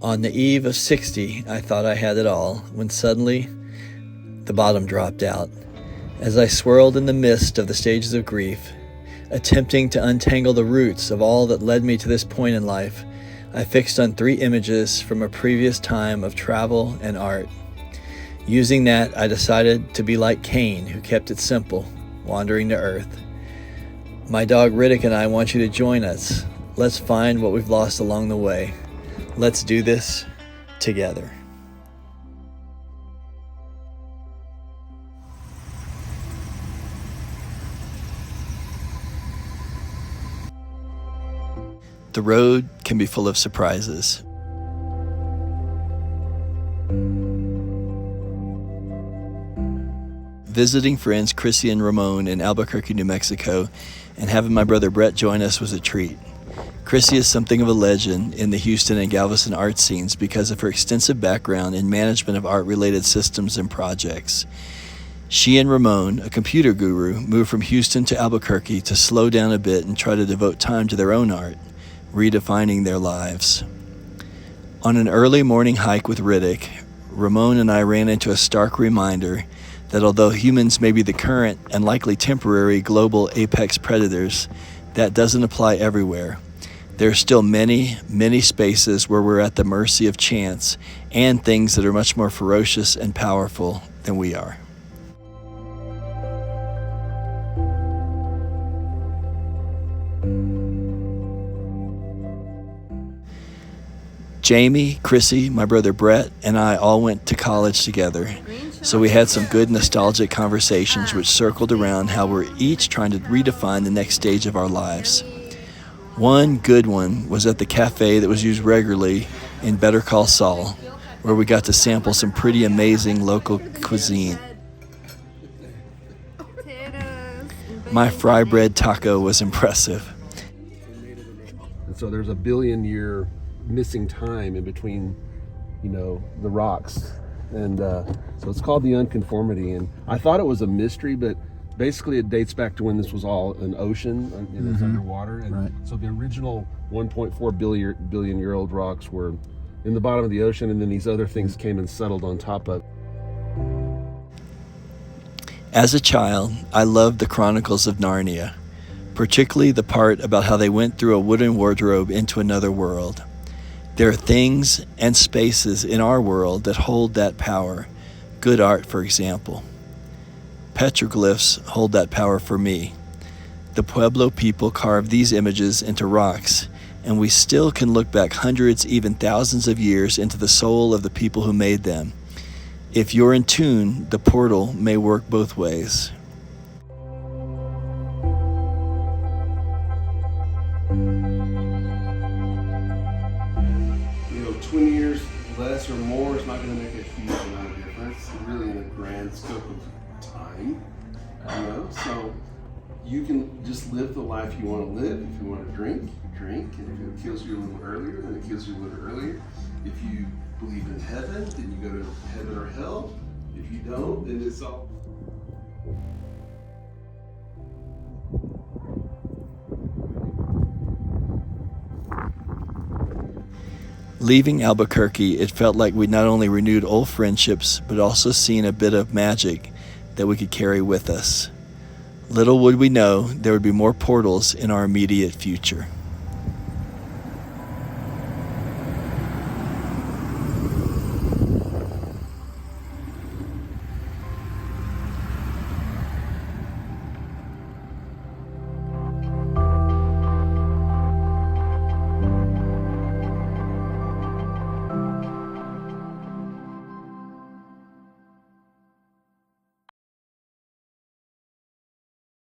On the eve of 60, I thought I had it all, when suddenly the bottom dropped out. As I swirled in the mist of the stages of grief, attempting to untangle the roots of all that led me to this point in life, I fixed on 3 images from a previous time of travel and art. Using that, I decided to be like Cain, who kept it simple, wandering the earth. My dog Riddick and I want you to join us. Let's find what we've lost along the way. Let's do this together. The road can be full of surprises. Visiting friends Chrissy and Ramon in Albuquerque, New Mexico, and having my brother Brett join us was a treat. Chrissy is something of a legend in the Houston and Galveston art scenes because of her extensive background in management of art-related systems and projects. She and Ramon, a computer guru, moved from Houston to Albuquerque to slow down a bit and try to devote time to their own art, redefining their lives. On an early morning hike with Riddick, Ramon and I ran into a stark reminder that although humans may be the current and likely temporary global apex predators, that doesn't apply everywhere. There are still many, many spaces where we're at the mercy of chance and things that are much more ferocious and powerful than we are. Jamie, Chrissy, my brother Brett, and I all went to college together, so we had some good nostalgic conversations which circled around how we're each trying to redefine the next stage of our lives. One good one was at the cafe that was used regularly in Better Call Saul, where we got to sample some pretty amazing local cuisine. My fry bread taco was impressive. And so there's a 1 billion year missing time in between, the rocks. And so it's called the unconformity. And I thought it was a mystery, but basically it dates back to when this was all an ocean and it's underwater. And right. So the original 1.4 billion year old rocks were in the bottom of the ocean, and then these other things came and settled on top of. As a child, I loved the Chronicles of Narnia, particularly the part about how they went through a wooden wardrobe into another world. There are things and spaces in our world that hold that power. Good art, for example. Petroglyphs hold that power for me. The Pueblo people carved these images into rocks, and we still can look back hundreds, even thousands of years into the soul of the people who made them. If you're in tune, the portal may work both ways. 20 years less or more is not going to make a huge amount of difference, really, in the grand scope of time. So you can just live the life you want to live. If you want to drink, you drink, and if it kills you a little earlier, then it kills you a little earlier. If you believe in heaven, then you go to heaven or hell. If you don't, then it's all. Leaving Albuquerque, it felt like we'd not only renewed old friendships, but also seen a bit of magic that we could carry with us. Little would we know there would be more portals in our immediate future.